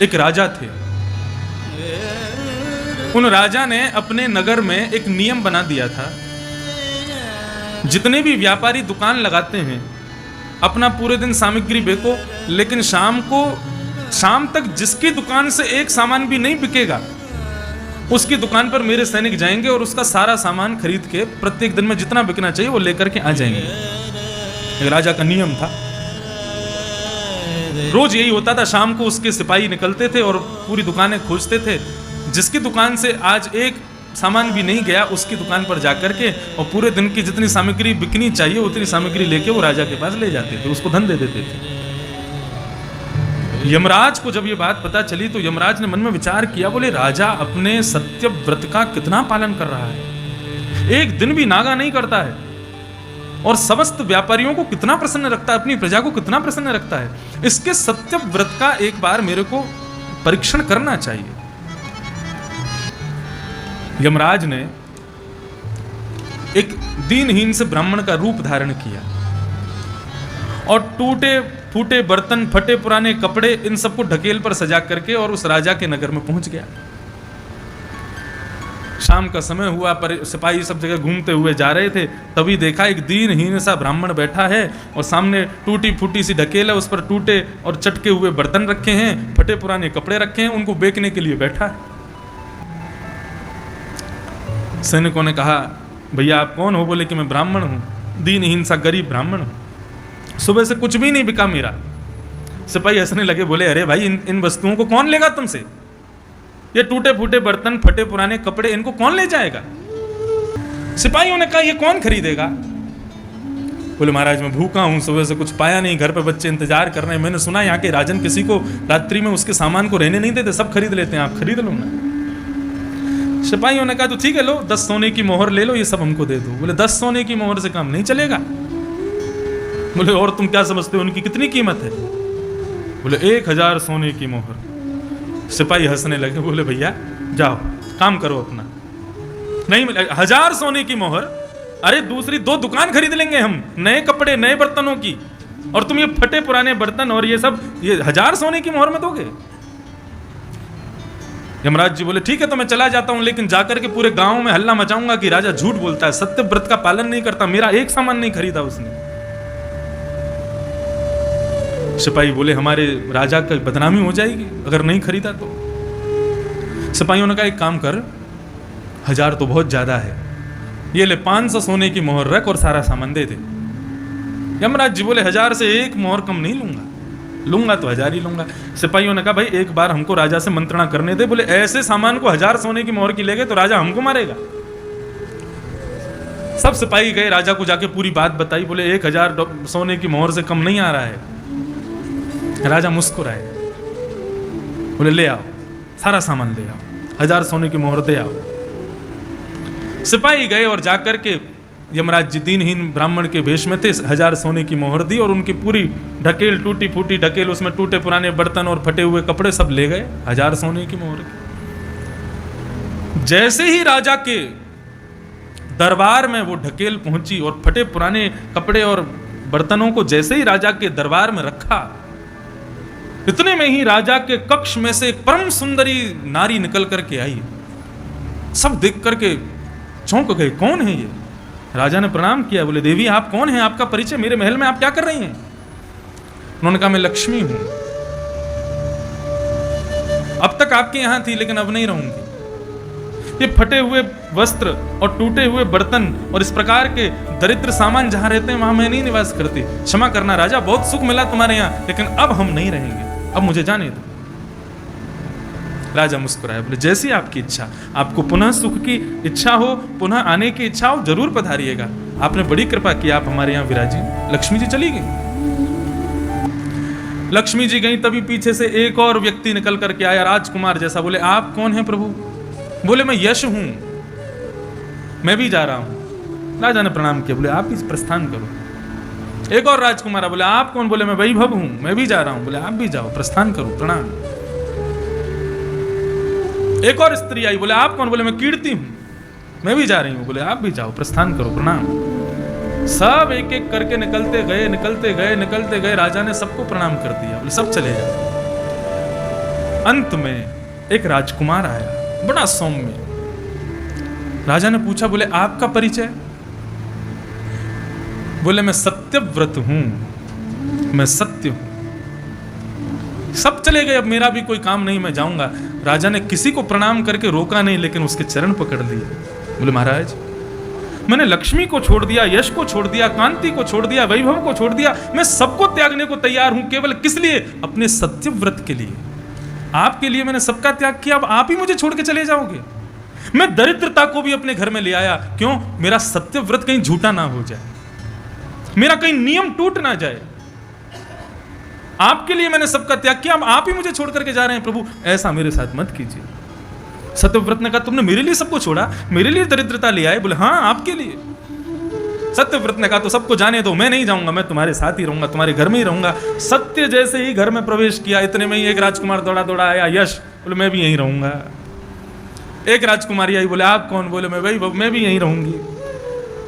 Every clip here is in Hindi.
एक राजा थे। उन राजा ने अपने नगर में एक नियम बना दिया था, जितने भी व्यापारी दुकान लगाते हैं अपना पूरे दिन सामग्री बेचो, लेकिन शाम तक जिसकी दुकान से एक सामान भी नहीं बिकेगा उसकी दुकान पर मेरे सैनिक जाएंगे और उसका सारा सामान खरीद के प्रत्येक दिन में जितना बिकना चाहिए वो लेकर के आ जाएंगे। एक राजा का नियम था। रोज यही होता था, शाम को उसके सिपाही निकलते थे और पूरी दुकानें खोजते थे, जिसकी दुकान से आज एक सामान भी नहीं गया उसकी दुकान पर जाकर के और पूरे दिन की जितनी सामग्री बिकनी चाहिए उतनी सामग्री लेके वो राजा के पास ले जाते थे, उसको धन दे देते थे। यमराज को जब ये बात पता चली तो यमराज ने मन में विचार किया, बोले राजा अपने सत्य व्रत का कितना पालन कर रहा है, एक दिन भी नागा नहीं करता है और समस्त व्यापारियों को कितना प्रसन्न रखता है, अपनी प्रजा को कितना प्रसन्न रखता है, इसके सत्य व्रत का एक बार मेरे को परीक्षण करना चाहिए। यमराज ने एक दीनहीन से ब्राह्मण का रूप धारण किया और टूटे फूटे बर्तन, फटे पुराने कपड़े, इन सबको ढकेल पर सजा करके और उस राजा के नगर में पहुंच गया। शाम का समय हुआ, पर सिपाही सब जगह घूमते हुए जा रहे थे, तभी देखा एक दीनहीन सा ब्राह्मण बैठा है और सामने टूटी फूटी सी ढकेल है, उस पर टूटे और चटके हुए बर्तन रखे हैं, फटे पुराने कपड़े रखे हैं, उनको बेचने के लिए बैठा है। सैनिकों ने कहा, भैया आप कौन हो? बोले कि मैं ब्राह्मण हूं, दीनहीन सा गरीब ब्राह्मण हूं, सुबह से कुछ भी नहीं बिका मेरा। सिपाही हंसने लगे, बोले अरे भाई इन वस्तुओं को कौन लेगा तुमसे? ये टूटे फूटे बर्तन, फटे पुराने कपड़े, इनको कौन ले जाएगा? सिपाहियों ने कहा, ये कौन खरीदेगा? बोले महाराज मैं भूखा हूं, सुबह से कुछ पाया नहीं, घर पे बच्चे इंतजार कर रहे हैं, मैंने सुना यहाँ के राजन किसी को रात्रि में उसके सामान को रहने नहीं देते, सब खरीद लेते हैं, आप खरीद लो ना। सिपाहियों ने कहा तो ठीक है, लो 10 सोने की मोहर ले लो, ये सब हमको दे दो। बोले 10 सोने की मोहर से काम नहीं चलेगा। बोले और तुम क्या समझते हो उनकी कितनी कीमत है? बोले 1000 सोने की मोहर। सिपाही हंसने लगे, बोले भैया जाओ काम करो अपना। नहीं मिले 1000 सोने की मोहर? अरे दूसरी 2 दुकान खरीद लेंगे हम, नए कपड़े नए बर्तनों की, और तुम ये फटे पुराने बर्तन और ये सब, ये 1000 सोने की मोहर में दोगे? यमराज जी बोले ठीक है तो मैं चला जाता हूं, लेकिन जाकर के पूरे गांव में हल्ला मचाऊंगा कि राजा झूठ बोलता है, सत्य व्रत का पालन नहीं करता, मेरा एक सामान नहीं खरीदा उसने। सिपाही बोले हमारे राजा का बदनामी हो जाएगी अगर नहीं खरीदा तो। सिपाहियों ने कहा एक काम कर, 1000 तो बहुत ज्यादा है, ये ले 500 सोने की मोहर रख और सारा सामान दे दे। यमराज जी बोले 1000 से एक मोहर कम नहीं लूंगा तो 1000 ही लूंगा। सिपाहियों ने कहा भाई एक बार हमको राजा से मंत्रणा करने दे, बोले ऐसे सामान को 1000 सोने की मोहर की ले गए तो राजा हमको मारेगा। सब सिपाही गए, राजा को जाके पूरी बात बताई, बोले 1000 सोने की मोहर से कम नहीं आ रहा है। राजा मुस्कुराए, बोले ले आओ सारा सामान ले आओ, 1000 सोने की मोहर दे आओ। सिपाही गए और जाकर के यमराज जी दीनहीन ब्राह्मण के भेष में थे, 1000 सोने की मोहर दी और उनकी पूरी ढकेल, टूटी फूटी ढकेल, उसमें टूटे पुराने बर्तन और फटे हुए कपड़े सब ले गए, 1000 सोने की मोहर की। जैसे ही राजा के दरबार में वो ढकेल पहुंची और फटे पुराने कपड़े और बर्तनों को जैसे ही राजा के दरबार में रखा, इतने में ही राजा के कक्ष में से एक परम सुंदरी नारी निकल करके आई। सब देख करके चौंक गए, कौन है ये? राजा ने प्रणाम किया, बोले देवी आप कौन हैं, आपका परिचय, मेरे महल में आप क्या कर रही हैं? उन्होंने कहा मैं लक्ष्मी हूं, अब तक आपके यहां थी लेकिन अब नहीं रहूंगी। ये फटे हुए वस्त्र और टूटे हुए बर्तन और इस प्रकार के दरिद्र सामान जहां रहते हैं वहां मैं नहीं निवास करती, क्षमा करना राजा, बहुत सुख मिला तुम्हारे यहां लेकिन अब हम नहीं रहेंगे, अब मुझे जाने दो। राजा मुस्कुराए, बोले जैसी आपकी इच्छा, आपको पुनः सुख की इच्छा हो, पुनः आने की इच्छा हो, जरूर पधारिएगा, आपने बड़ी कृपा की, आप हमारे यहाँ विराजी। लक्ष्मी जी चली गई। लक्ष्मी जी गई, तभी पीछे से एक और व्यक्ति निकल करके आया, राजकुमार जैसा। बोले आप कौन हैं प्रभु? बोले मैं यश हूं, मैं भी जा रहा हूं। राजा ने प्रणाम किया, बोले आप भी प्रस्थान करो। एक और राजकुमार, बोले आप कौन? बोले मैं वैभव हूं, मैं भी जा रहा हूं। बोले आप भी जाओ, प्रस्थान करो, प्रणाम। एक और स्त्री आई, बोले आप कौन? बोले मैं कीर्ति हूं, मैं भी जा रही हूं। बोले आप भी जाओ, प्रस्थान करो, प्रणाम। सब एक एक करके निकलते गए। राजा ने सबको प्रणाम कर दिया, बोले सब चले जाओ। अंत में एक राजकुमार आया, बड़ा सौम्य। राजा ने पूछा, बोले आपका परिचय? बोले मैं सत्यव्रत हूं, मैं सत्य हूं। सब चले गए, अब मेरा भी कोई काम नहीं, मैं जाऊंगा। राजा ने किसी को प्रणाम करके रोका नहीं, लेकिन उसके चरण पकड़ लिए। बोले महाराज, मैंने लक्ष्मी को छोड़ दिया, यश को छोड़ दिया, कांति को छोड़ दिया, वैभव को छोड़ दिया, मैं सबको त्यागने को तैयार हूं। केवल किस लिए? अपने सत्यव्रत के लिए। आपके लिए मैंने सबका त्याग किया, अब आप ही मुझे छोड़ के चले जाओगे? मैं दरिद्रता को भी अपने घर में ले आया, क्यों? मेरा सत्यव्रत कहीं झूठा ना हो जाए, मेरा कहीं नियम टूट ना जाए। आपके लिए मैंने सबका त्याग किया, अब आप ही मुझे छोड़ करके जा रहे हैं। प्रभु, ऐसा मेरे साथ मत कीजिए। सत्यव्रत ने कहा, तुमने मेरे लिए सबको छोड़ा, मेरे लिए दरिद्रता ले आए? बोले हाँ, आपके लिए। सत्यव्रत ने कहा, तो सबको जाने दो, मैं नहीं जाऊंगा, मैं तुम्हारे साथ ही रहूंगा, तुम्हारे घर में ही रहूंगा। सत्य जैसे ही घर में प्रवेश किया, इतने में ही एक राजकुमार दौड़ा दौड़ा आया, यश। बोले मैं भी यहीं रहूंगा। एक राजकुमारी आई, बोले आप कौन? बोले मैं वही, मैं भी यहीं रहूंगी।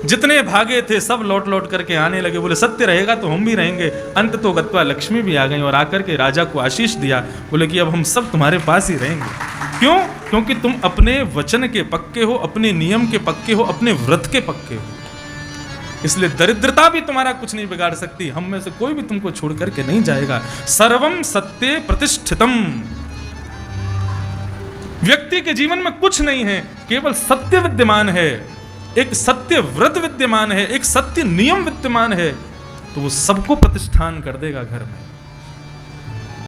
जितने भागे थे सब लौट लौट करके आने लगे। बोले सत्य रहेगा तो हम भी रहेंगे। अंत तो गत्वा लक्ष्मी भी आ गई और आकर के राजा को आशीष दिया। बोले कि अब हम सब तुम्हारे पास ही रहेंगे। क्यों? क्योंकि तुम अपने वचन के पक्के हो, अपने नियम के पक्के हो, अपने व्रत के पक्के हो। इसलिए दरिद्रता भी तुम्हारा कुछ नहीं बिगाड़ सकती। हम में से कोई भी तुमको छोड़ करके नहीं जाएगा। सर्वम सत्ये प्रतिष्ठितम। व्यक्ति के जीवन में कुछ नहीं है, केवल सत्य विद्यमान है, एक सत्य व्रत विद्यमान है, एक सत्य नियम विद्यमान है, तो वो सबको प्रतिष्ठान कर देगा घर में।